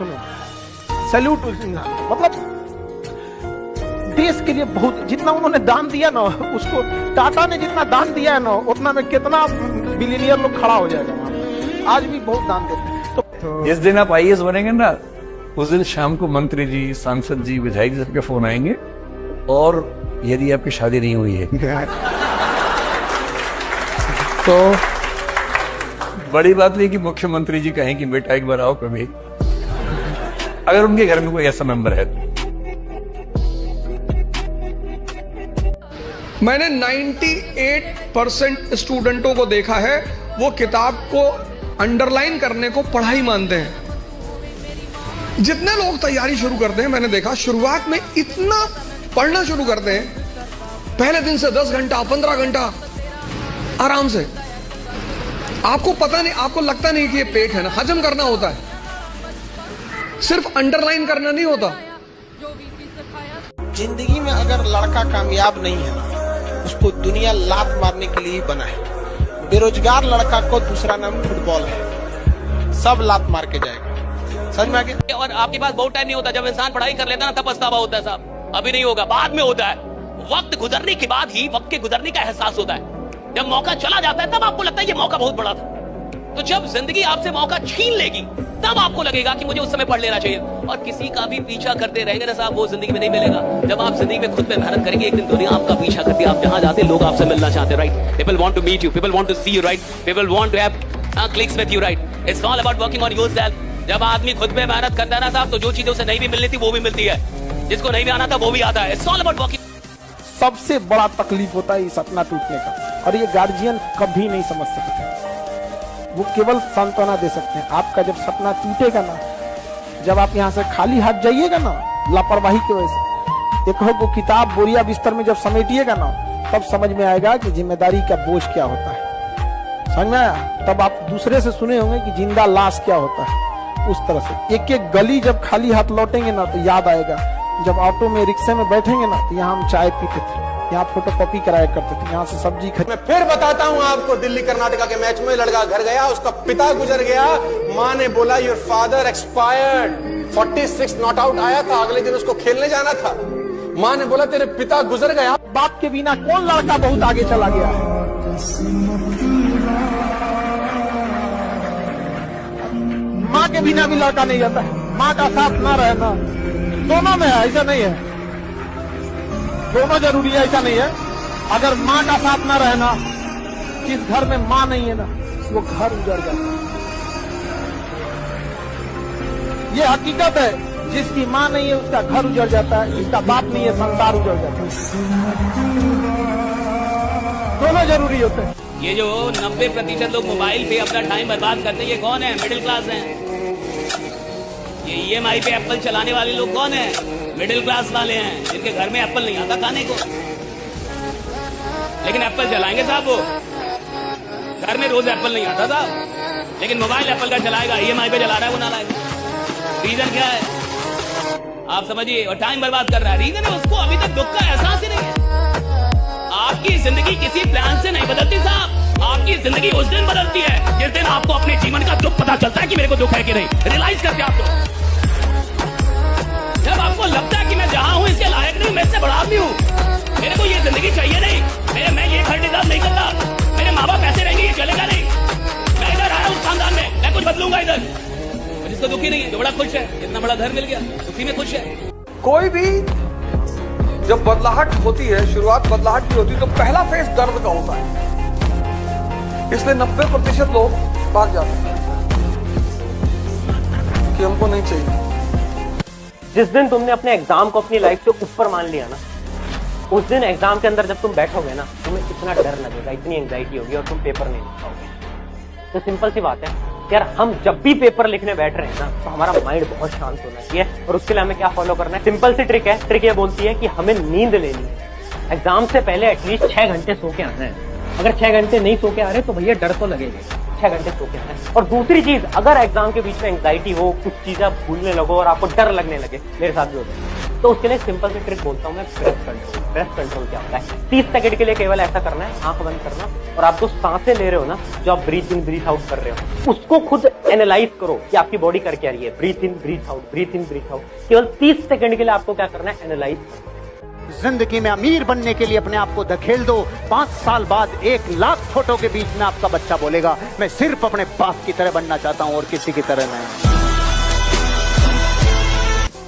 सुनो, सैल्यूट सिन्हा, मतलब देश के लिए बहुत, जितना उन्होंने दान दिया ना, उसको टाटा ने जितना दान दिया है ना, उतना में कितना बिलियनियर लोग खड़ा हो जाएगा वहां। आज भी बहुत दान देते हैं। तो जिस दिन आप आईएएस बनेंगे ना, उस दिन शाम को मंत्री जी, सांसद जी, विधायक जी सबके फोन आएंगे, और यदि आपकी शादी नहीं हुई है तो बड़ी बात नहीं कि मुख्यमंत्री जी कहें कि बेटा एक बार आओ कभी, अगर उनके घर में कोई ऐसा मेंबर है। मैंने 98% स्टूडेंटों को देखा है, वो किताब को अंडरलाइन करने को पढ़ाई मानते हैं। जितने लोग तैयारी शुरू करते हैं, मैंने देखा शुरुआत में इतना पढ़ना शुरू करते हैं, पहले दिन से 10 घंटा 15 घंटा आराम से। आपको पता नहीं, आपको लगता नहीं कि ये पेट है ना, हजम करना होता है, सिर्फ अंडरलाइन करना नहीं होता। जिंदगी में अगर लड़का कामयाब नहीं है ना, उसको दुनिया लात मारने के लिए ही बना है। बेरोजगार लड़का को दूसरा नाम फुटबॉल है, सब लात मार के जाएगा। समझ में आ गया? और आपके पास बहुत टाइम नहीं होता, जब इंसान पढ़ाई कर लेता है ना, तब पछतावा होता है साहब। अभी नहीं होगा, बाद में होता है। वक्त गुजरने के बाद ही वक्त के गुजरने का एहसास होता है। जब मौका चला जाता है तब आपको लगता है ये मौका बहुत बड़ा था। तो जब जिंदगी आपसे मौका छीन लेगी, तब आपको लगेगा कि मुझे उस समय पढ़ लेना चाहिए। और किसी का भी पीछा करते रहेंगे ना साहब, वो जिंदगी में नहीं मिलेगा। जब आप जिंदगी में खुद पे मेहनत करेंगे, एक दिन दुनिया आपका पीछा करती है। आप जहां जाते लोग आपसे मिलना चाहते हैं, right? People want to meet you, people want to see you, right? People want to have clicks with you, right? It's all about working on yourself. जब आदमी खुद पे मेहनत करता है ना साहब, तो जो चीजें उसे नहीं भी मिलनी थी वो भी मिलती है, जिसको नहीं भी आना था वो भी आता है। It's all about working. सबसे बड़ा तकलीफ होता है ये सपना टूटने का, और ये गार्जियन कभी नहीं समझ सकते। वो केवल सांत्वना दे सकते हैं। आपका जब सपना टूटेगा ना, जब आप यहाँ से खाली हाथ जाइएगा ना, लापरवाही की वजह से, एक को किताब बोरिया बिस्तर में जब समेटिएगा ना, तब समझ में आएगा कि जिम्मेदारी का बोझ क्या होता है। समझ में आया? तब आप दूसरे से सुने होंगे कि जिंदा लाश क्या होता है। उस तरह से एक एक गली जब खाली हाथ लौटेंगे ना, तो याद आएगा जब ऑटो में, रिक्शे में बैठेंगे ना, तो यहाँ हम चाय पीते थे, यहाँ फोटोकॉपी कराया करते थे, यहाँ से सब्जी खरीद। मैं फिर बताता हूँ आपको, दिल्ली कर्नाटका के मैच में लड़का घर गया, उसका पिता गुजर गया, माँ ने बोला your father expired. 46 not out आया था, अगले दिन उसको खेलने जाना था। माँ ने बोला तेरे पिता गुजर गया। बाप के बिना कौन लड़का बहुत आगे चला गया है? माँ के बिना भी लड़का नहीं जाता है। माँ का साथ ना रहना, दोनों में है, ऐसा नहीं है, दोनों जरूरी है, ऐसा नहीं है। अगर माँ का साथ ना रहना, जिस घर में माँ नहीं है ना, वो घर उजड़ जाता है। ये हकीकत है, जिसकी माँ नहीं है उसका घर उजड़ जाता है, जिसका बाप नहीं है संसार उजड़ जाता है। दोनों जरूरी होते हैं। ये जो 90% लोग मोबाइल पे अपना टाइम बर्बाद करते हैं, ये कौन है? मिडिल क्लास हैं। ये ईएमआई पे एप्पल चलाने वाले लोग कौन है? मिडिल क्लास वाले हैं, जिनके घर में एप्पल नहीं आता खाने को, लेकिन एप्पल चलाएंगे साहब। वो घर में रोज एप्पल नहीं आता साहब, लेकिन मोबाइल एप्पल का चलाएगा, ईएमआई पे चला रहा है वो नालायक। रीजन क्या है आप समझिए? और टाइम बर्बाद कर रहा है। रीजन है उसको अभी तक दुख का एहसास ही नहीं है। आपकी जिंदगी किसी प्लान से नहीं बदलती साहब, आपकी जिंदगी उस दिन बदलती है जिस दिन आपको अपने जीवन का दुख पता चलता है कि मेरे को दुख है कि नहीं। रियलाइज करते आप लोग, जब आपको लगता है कि मैं जहां हूं इसके लायक नहीं, मैं इससे बड़ा आदमी हूं, मेरे को ये जिंदगी चाहिए नहीं, मैं ये घर डिजर्व नहीं करता, मेरे माँ बाप ऐसे रहेंगे, ये चलेगा नहीं, मैं इधर आया उस खानदान में, मैं कुछ बदलूंगा इधर। जिसको दुखी नहीं है, जो बड़ा खुश है, इतना बड़ा घर मिल गया, उसी में खुश है। कोई भी जब बदलाहट होती है, शुरुआत बदलाहट की होती है, तो पहला फेज दर्द का होता है, इसलिए 90% लोग भाग जाते हैं कि हमको नहीं चाहिए। जिस दिन तुमने अपने एग्जाम को अपनी लाइफ से ऊपर मान लिया ना, उस दिन एग्जाम के अंदर जब तुम बैठोगे ना, तुम्हें इतना डर लगेगा, इतनी एंजाइटी होगी, और तुम पेपर नहीं लिख पाओगे। तो सिंपल सी बात है यार, हम जब भी पेपर लिखने बैठ रहे हैं ना, तो हमारा माइंड बहुत शांत होना चाहिए, और उसके लिए हमें क्या फॉलो करना है? सिंपल सी ट्रिक है। ट्रिक ये बोलती है कि हमें नींद लेनी है। एग्जाम से पहले एटलीस्ट 6 घंटे सो के आना है। अगर 6 घंटे नहीं सो के आ रहे तो भैया डर तो लगेगा, 6 घंटे सो के आना है। और दूसरी चीज, अगर एग्जाम के बीच में एंग्जाइटी हो, कुछ चीजें भूलने लगो और आपको डर लगने लगे, मेरे साथ भी होता है, तो उसके लिए सिंपल सी ट्रिक बोलता हूँ मैं, ब्रेथ कंट्रोल। ब्रेथ कंट्रोल क्या होता है? 30 सेकंड के लिए केवल ऐसा करना है, आंख बंद करना, और आप जो सांसें ले रहे हो ना, जो आप ब्रीथ इन ब्रीथ आउट कर रहे हो, उसको खुद एनालाइज करो कि आपकी बॉडी कर क्या रही है। ब्रीथ इन ब्रीथ आउट, ब्रीथ इन ब्रीथ आउट, केवल 30 सेकंड के लिए आपको क्या करना है? एनालाइज करना। जिंदगी में अमीर बनने के लिए अपने आप को धकेल दो। 5 साल बाद 1 लाख फोटो के बीच में आपका बच्चा बोलेगा, मैं सिर्फ अपने बाप की तरह बनना चाहता हूं और किसी की तरह नहीं।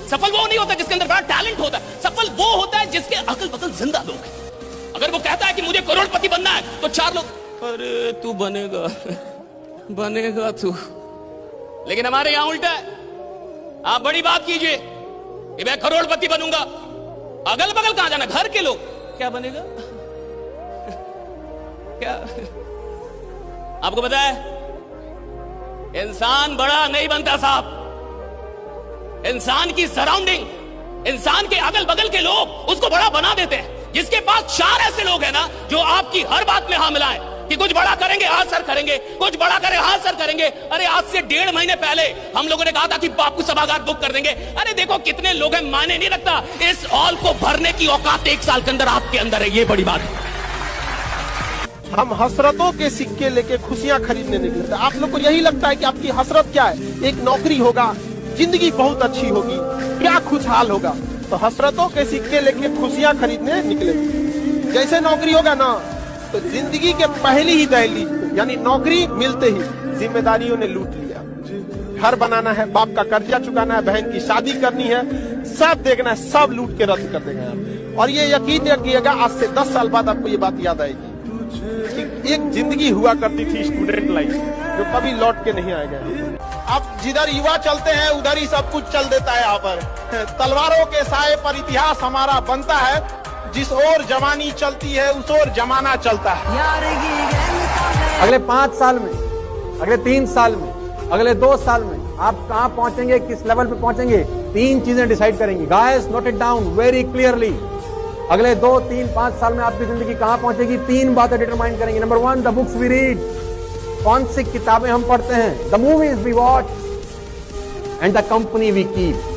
सफल वो नहीं होता जिसके अंदर बड़ा टैलेंट होता है, सफल वो होता है जिसके अकल बकल जिंदा लोग हैं। अगर वो कहता है कि मुझे करोड़पति बनना है, तो 4 लोग, अरे तू बनेगा बनेगा तू। लेकिन हमारे यहां उल्टा है, आप बड़ी बात कीजिए कि मैं करोड़पति बनूंगा, अगल बगल कहां जाना, घर के लोग, क्या बनेगा क्या? आपको पता है इंसान बड़ा नहीं बनता साहब, इंसान की सराउंडिंग, इंसान के अगल बगल के लोग उसको बड़ा बना देते हैं। जिसके पास 4 ऐसे लोग हैं ना जो आपकी हर बात में हाँ मिलाएं कि कुछ बड़ा करेंगे, हाँ सर करेंगे, कुछ बड़ा करें, हाँ सर करेंगे। अरे आज से 1.5 महीने पहले हम लोगों ने कहा था कि बापू सभागार बुक कर देंगे। अरे देखो कितने लोग हैं, माने नहीं रखता। इस हॉल को भरने की औकात 1 साल के अंदर आपके अंदर है, ये बड़ी बात है। हम हसरतों के सिक्के लेके खुशियां खरीदने निकले थे। आप लोग को यही लगता है कि आपकी हसरत क्या है? एक नौकरी होगा, जिंदगी बहुत अच्छी होगी, क्या खुशहाल होगा। तो हसरतों के सिक्के लेके खुशियां खरीदने निकले। जैसे नौकरी होगा ना, तो जिंदगी के पहली ही दहली यानी नौकरी मिलते ही जिम्मेदारियों ने लूट लिया। घर बनाना है, बाप का कर्जा चुकाना है, बहन की शादी करनी है, सब देखना है, सब लूट के रद्द कर देंगे। और ये यकीन रखिएगा, आज से 10 साल बाद आपको ये बात याद आएगी। एक जिंदगी हुआ करती थी स्टूडेंट लाइफ, जो कभी लौट के नहीं आएगा। अब जिधर युवा चलते हैं उधर ही सब कुछ चल देता है। यहाँ पर तलवारों के साए पर इतिहास हमारा बनता है, जिस ओर जवानी चलती है उस ओर जमाना चलता है। अगले 5 साल में, अगले 3 साल में, अगले 2 साल में आप कहां पहुंचेंगे, किस लेवल पे पहुंचेंगे, 3 चीजें डिसाइड करेंगी। Guys note it down very clearly. अगले 2, 3, 5 साल में आपकी जिंदगी कहां पहुंचेगी, 3 बातें डिटरमाइन करेंगी। Number 1, the books we read, कौन सी किताबें हम पढ़ते हैं, the movies we watch and the company we keep.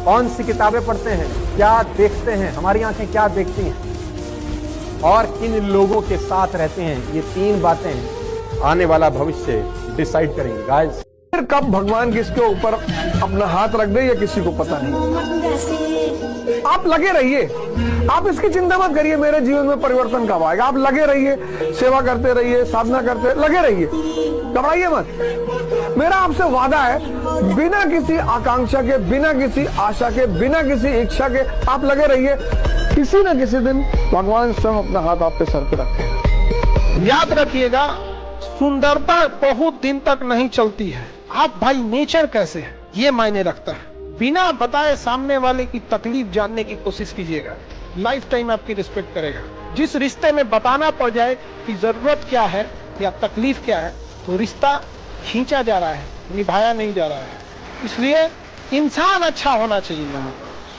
कौन सी किताबें पढ़ते हैं, क्या देखते हैं, हमारी आंखें क्या देखती हैं, और किन लोगों के साथ रहते हैं। ये 3 बातें आने वाला भविष्य डिसाइड करेंगे। गाइस फिर कब भगवान किसके ऊपर अपना हाथ रख दे ये किसी को पता नहीं। आप लगे रहिए, आप इसकी चिंता मत करिए मेरे जीवन में परिवर्तन कब आएगा। आप लगे रहिए, सेवा करते रहिए, साधना करते लगे रहिए, घबराइए मत। मेरा आपसे वादा है, बिना किसी आकांक्षा के, बिना किसी आशा के, बिना किसी इच्छा के आप लगे रहिए। किसी न किसी दिन भगवान स्वयं अपना हाथ आपके सर पे रखें। याद रखिएगा, सुंदरता बहुत दिन तक नहीं चलती है। आप भाई नेचर कैसे है ये मायने रखता है। बिना बताए सामने वाले की तकलीफ जानने की कोशिश कीजिएगा, लाइफ टाइम आपकी रिस्पेक्ट करेगा। जिस रिश्ते में बताना पड़ जाए कि जरूरत क्या है या तकलीफ क्या है, तो रिश्ता खींचा जा रहा है, निभाया नहीं जा रहा है। इसलिए इंसान अच्छा होना चाहिए।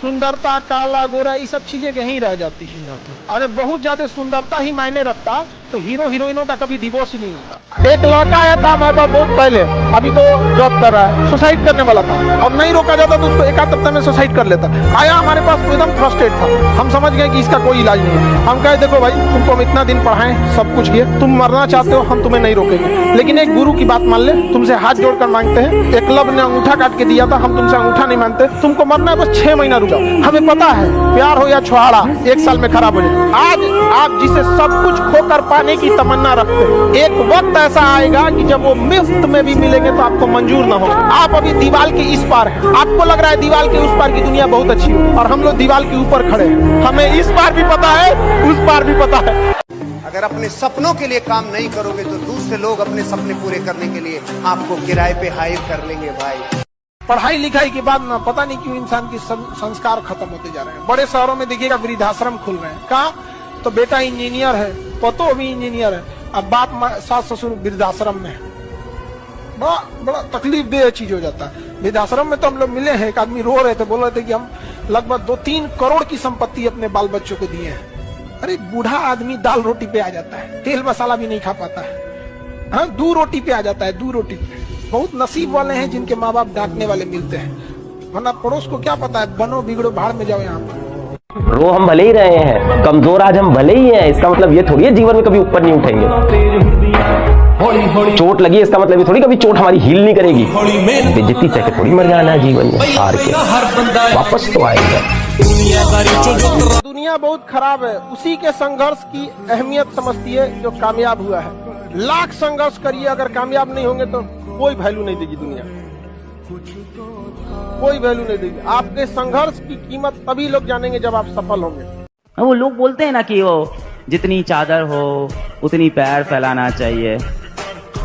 सुंदरता, काला गोरा, ये सब चीजें कहीं रह जाती है। अरे बहुत ज्यादा सुंदरता ही मायने रखता तो हीरो हीरोइनों का कभी डिवोर्स ही नहीं होता। एक लड़का आया था हमारे पास बहुत पहले, अभी तो जॉब कर रहा है, सुसाइड करने वाला था। अब नहीं रोका जाता तो उसको 1 हफ्ते में सुसाइड कर लेता। आया हमारे पास तो एकदम फ्रस्ट्रेट था। हम समझ गए कि इसका कोई इलाज नहीं है। हम कहे देखो भाई, तुमको हम इतना दिन पढ़ाएं, सब कुछ किए, तुम मरना चाहते हो, हम तुम्हें नहीं रोकेंगे, लेकिन एक गुरु की बात मान ले, तुमसे हाथ जोड़कर मांगते हैं। एकलव्य ने अंगूठा काट के दिया था, हम तुमसे अंगूठा नहीं मानते, तुमको मरना है बस 6 महीना रुक जाओ। हमें पता है प्यार हो या छुहाड़ा 1 साल में खराब हो जाए। आज आप जिसे सब कुछ खोकर पाने की तमन्ना रखते हैं, एक वक्त ऐसा आएगा कि जब वो मुफ्त में भी मिलेंगे तो आपको मंजूर ना हो। आप अभी दीवार के इस पार हैं, आपको लग रहा है दीवार के उस पार की दुनिया बहुत अच्छी हो, और हम लोग दीवार के ऊपर खड़े हैं। हमें इस पार भी पता है, उस पार भी पता है। अगर अपने सपनों के लिए काम नहीं करोगे तो दूसरे लोग अपने सपने पूरे करने के लिए आपको किराए पे हायर कर लेंगे। भाई पढ़ाई लिखाई के बाद ना पता नहीं क्यों इंसान की संस्कार खत्म होते जा रहे हैं। बड़े शहरों में देखिएगा वृद्धाश्रम खुल रहे हैं। कहा तो बेटा इंजीनियर है, पतो भी इंजीनियर है, अब बाप सास ससुर वृद्धाश्रम में है। बड़ा तकलीफ देह चीज हो जाता है। वृद्धाश्रम में तो हम लोग मिले हैं, एक आदमी रो रहे थे, बोल रहे थे कि हम लगभग 2-3 करोड़ की संपत्ति अपने बाल बच्चों को दिए हैं। अरे बूढ़ा आदमी दाल रोटी पे आ जाता है, तेल मसाला भी नहीं खा पाता है। हाँ, 2 रोटी पे आ जाता है, 2 रोटी पे। बहुत नसीब वाले हैं जिनके माँ बाप डांटने वाले मिलते हैं। वरना पड़ोस को क्या पता है, बनो बिगड़ो भाड़ में जाओ। यहाँ पर रो हम भले ही रहे हैं, कमजोर आज हम भले ही हैं, इसका मतलब ये थोड़ी है जीवन में कभी ऊपर नहीं उठेंगे। चोट लगी इसका मतलब ये थोड़ी कभी चोट हमारी हील नहीं करेगी। बेइज्जती सह के थोड़ी मर जाना है जीवन में, हार के वापस तो आएगा। दुनिया बहुत खराब है, उसी के संघर्ष की अहमियत समझती है जो कामयाब हुआ है। लाख संघर्ष करिए, अगर कामयाब नहीं होंगे तो कोई वैल्यू नहीं देगी दुनिया, कोई वैल्यू नहीं देगी। आपके संघर्ष की कीमत तभी लोग जानेंगे जब आप सफल होंगे। वो लोग बोलते हैं ना कि वो जितनी चादर हो उतनी पैर फैलाना चाहिए।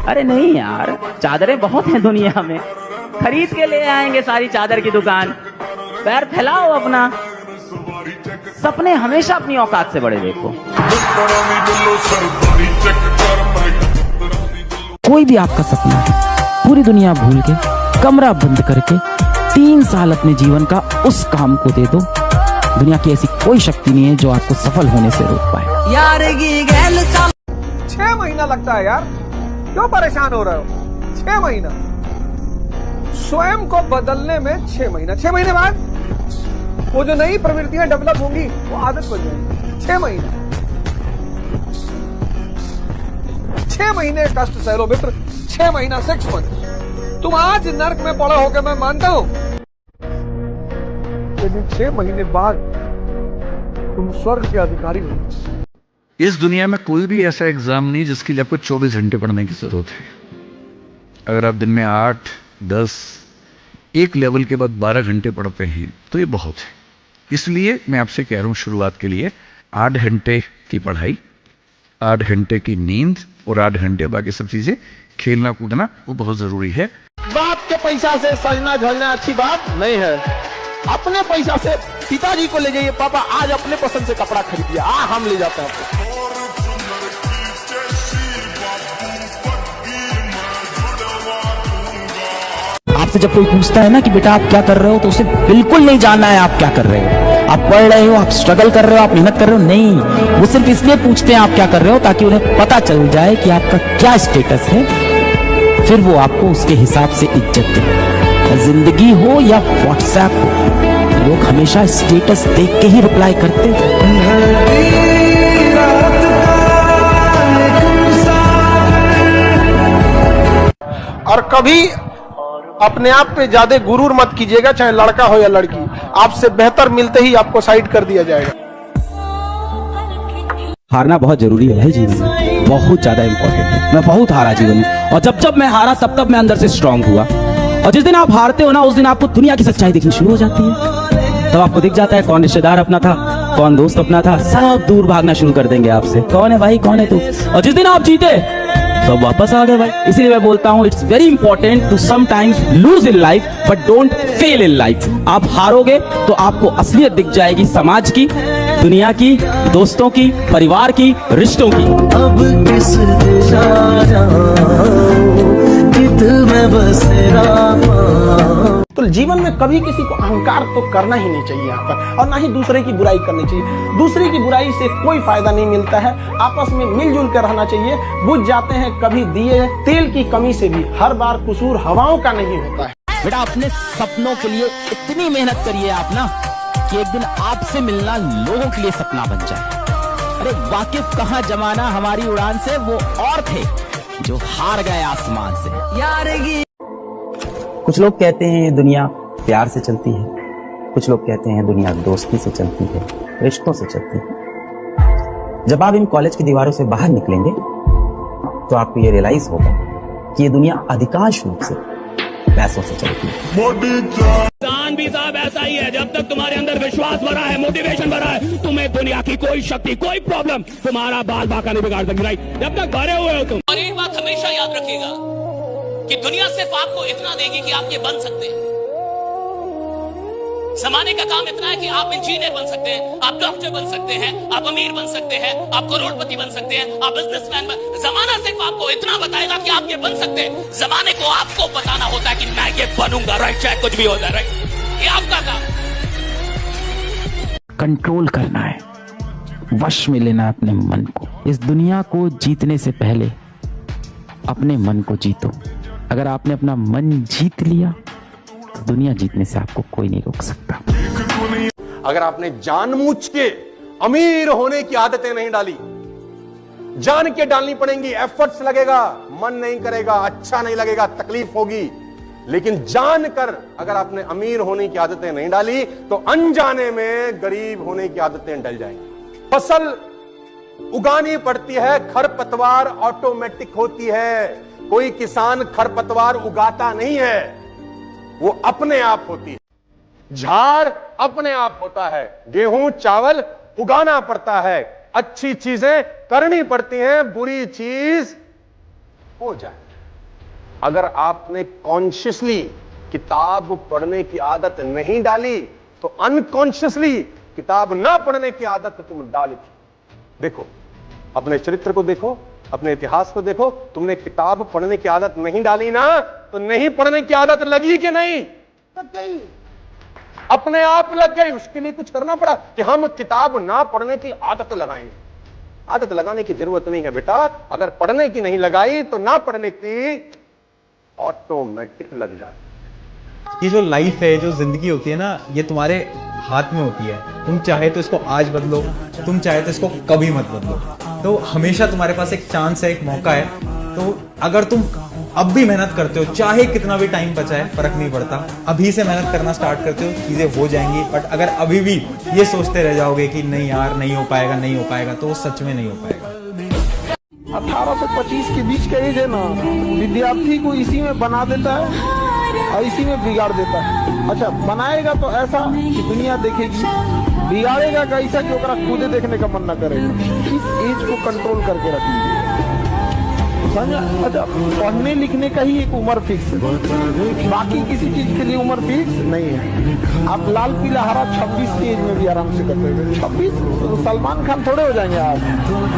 अरे नहीं यार, चादरें बहुत हैं दुनिया में, खरीद के ले आएंगे सारी चादर की दुकान। पैर फैलाओ अपना, सपने हमेशा अपनी औकात से बड़े देखो। कोई भी आपका सपना है, पूरी दुनिया भूल के कमरा बंद करके 3 साल अपने जीवन का उस काम को दे दो। दुनिया की ऐसी कोई शक्ति नहीं है जो आपको सफल होने से रोक पाए। 6 महीना लगता है यार, क्यों परेशान हो रहे हो? 6 महीना स्वयं को बदलने में 6 महीना। 6 महीने बाद वो जो नई प्रवृत्तियां डेवलप होंगी वो आदत बन जाएगी। 6 महीने 6 महीने कष्ट सह लो मित्र, 6 महीना 6 मंथ। तुम आज नर्क में पड़े होकर मैं मानता हूं, लेकिन 6 महीने बाद तुम स्वर्ग के अधिकारी हो। इस दुनिया में कोई भी ऐसा एग्जाम नहीं जिसके लिए आपको 24 घंटे पढ़ने की जरूरत है। अगर आप दिन में 8, 10, एक लेवल के बाद 12 घंटे पढ़ते हैं तो ये बहुत है। इसलिए मैं आपसे कह रहा हूं शुरुआत के लिए 8 घंटे की पढ़ाई, 8 घंटे की नींद और 8 घंटे बाकी सब चीजें, खेलना कूदना वो बहुत जरूरी है। बाप के पैसा से सजना झलना अच्छी बात नहीं है। अपने पैसा से पिताजी को ले जाइए, पापा आज अपने पसंद से कपड़ा खरीदिए, हम ले जाते हैं आपको। आपसे जब कोई पूछता है ना कि बेटा आप क्या कर रहे हो, तो उसे बिल्कुल नहीं जानना है आप क्या कर रहे हो। आप पढ़ रहे हो, आप स्ट्रगल कर रहे हो, आप मेहनत कर रहे हो, नहीं, वो सिर्फ इसलिए पूछते हैं आप क्या कर रहे हो ताकि उन्हें पता चल जाए कि आपका क्या स्टेटस है, फिर वो आपको उसके हिसाब से इज्जत दे। जिंदगी हो या व्हाट्सएप हो, लोग हमेशा स्टेटस देख के ही रिप्लाई करते हैं। और कभी अपने आप पे ज्यादा गुरूर मत कीजिएगा, चाहे लड़का हो या लड़की, आपसे बेहतर मिलते ही आपको साइड कर दिया जाएगा। हारना बहुत जरूरी है भाई जीवन में, बहुत ज्यादा इंपॉर्टेंट है। मैं बहुत हारा जीवन में, और जब मैं हारा तब मैं अंदर से स्ट्रांग हुआ। और जिस दिन आप हारते हो ना, उस दिन आपको दुनिया की सच्चाई दिखनी शुरू हो जाती है। तब आपको दिख जाता है कौन रिश्तेदार अपना था, कौन दोस्त अपना था, सब दूर भागना शुरू कर देंगे आपसे। कौन है भाई, कौन है तू? और जिस दिन आप जीते सब वापस आ गए भाई। इसीलिए मैं बोलता हूँ it's very important to sometimes lose in life but don't fail in life. आप हारोगे तो आपको असलियत दिख जाएगी समाज की, दुनिया की, दोस्तों की, परिवार की, रिश्तों की। अब किस दिशा जाऊं, कित में बसेरा। तो जीवन में कभी किसी को अहंकार तो करना ही नहीं चाहिए यहाँ पर, और ना ही दूसरे की बुराई करनी चाहिए। दूसरे की बुराई से कोई फायदा नहीं मिलता है। आपस में मिलजुल कर रहना चाहिए। बुझ जाते हैं कभी दिए तेल की कमी से भी, हर बार कसूर हवाओं का नहीं होता है। बेटा अपने सपनों के लिए इतनी मेहनत करिए आप ना, कि एक दिन आपसे मिलना लोगों के लिए सपना बन जाए। अरे वाकिफ कहाँ जमाना हमारी उड़ान से, वो और थे जो हार गए आसमान से। कुछ लोग कहते हैं ये दुनिया प्यार से चलती है, कुछ लोग कहते हैं दुनिया दोस्ती से चलती है, रिश्तों से चलती है। जब आप इन कॉलेज की दीवारों से बाहर निकलेंगे तो आपको ये रियलाइज होगा कि ये दुनिया अधिकांश रूप से पैसों से चलती है। इंसान भी साहब ऐसा ही है, जब तक तुम्हारे अंदर विश्वास भरा है, मोटिवेशन भरा है, तुम्हें दुनिया की कोई शक्ति, कोई प्रॉब्लम तुम्हारा बाल बाका नहीं बिगाड़ सकती। राइट, जब तक भरे हुए हो तुम। और एक बात हमेशा याद रखिएगा कि दुनिया सिर्फ आपको इतना देगी कि आप ये बन सकते हैं। समाने का काम इतना है कि आप इंजीनियर बन सकते हैं, आप डॉक्टर बन सकते हैं, आप अमीर बन सकते हैं, आप करोड़पति बन सकते हैं, आप बिजनेसमैन बन। जमाना सिर्फ आपको इतना बताएगा कि आप ये बन सकते हैं। जमाने को आपको बताना होता है कि मैं ये बनूंगा। राइट, चाहे कुछ भी होता है। राइट, ये आपका काम। कंट्रोल करना है, वश में लेना है अपने मन को। इस दुनिया को जीतने से पहले अपने मन को जीतो। अगर आपने अपना मन जीत लिया दुनिया जीतने से आपको कोई नहीं रोक सकता। अगर आपने जानबूझ के अमीर होने की आदतें नहीं डाली, जान के डालनी पड़ेंगी, एफर्ट्स लगेगा, मन नहीं करेगा, अच्छा नहीं लगेगा, तकलीफ होगी, लेकिन जानकर अगर आपने अमीर होने की आदतें नहीं डाली तो अनजाने में गरीब होने की आदतें डल जाएंगी। फसल उगानी पड़ती है, खरपतवार ऑटोमेटिक होती है। कोई किसान खरपतवार उगाता नहीं है, वो अपने आप होती है। झाड़ अपने आप होता है। गेहूं चावल उगाना पड़ता है, अच्छी चीजें करनी पड़ती हैं, बुरी चीज हो जाए। अगर आपने कॉन्शियसली किताब पढ़ने की आदत नहीं डाली तो अनकॉन्शियसली किताब ना पढ़ने की आदत तुम डाली। देखो, अपने चरित्र को देखो, अपने इतिहास को देखो। तुमने किताब पढ़ने की आदत नहीं डाली ना, तो नहीं पढ़ने की आदत लगी कि नहीं? लग गई, अपने आप लग गई। उसके लिए कुछ करना पड़ा कि हम किताब ना पढ़ने की आदत लगाएंगे। आदत लगाने की जरूरत नहीं है बेटा। अगर पढ़ने की नहीं लगाई तो ना पढ़ने की ऑटोमेटिक लग जाए। ये जो लाइफ है, जो जिंदगी होती है ना, ये तुम्हारे हाथ में होती है। तुम चाहे तो इसको आज बदलो, तुम चाहे तो इसको कभी मत बदलो। तो हमेशा तुम्हारे पास एक चांस है, एक मौका है। तो अगर तुम अब भी मेहनत करते हो, चाहे कितना भी टाइम बचा है, फर्क नहीं पड़ता, अभी से मेहनत करना स्टार्ट करते हो, चीजें हो जाएंगी। बट अगर अभी भी ये सोचते रह जाओगे कि नहीं यार नहीं हो पाएगा, नहीं हो पाएगा, तो सच में नहीं हो पाएगा। 18 से 25 के बीच का एज है ना, विद्यार्थी को इसी में बना देता है और इसी में बिगाड़ देता है। अच्छा, बनाएगा तो ऐसा कि दुनिया देखेगी, बिगाड़ेगा कैसा कि ओकरा खुदे देखने का मन न करेगा। इस एज को कंट्रोल करके रखिए, समझा? अच्छा, पढ़ने लिखने का ही एक उम्र फिक्स है, बाकी किसी चीज के लिए उम्र फिक्स नहीं है। आप लाल पीला हरा 26 की एज में भी आराम से कर सकते हैं। 26 तो सलमान खान थोड़े हो जाएंगे आप।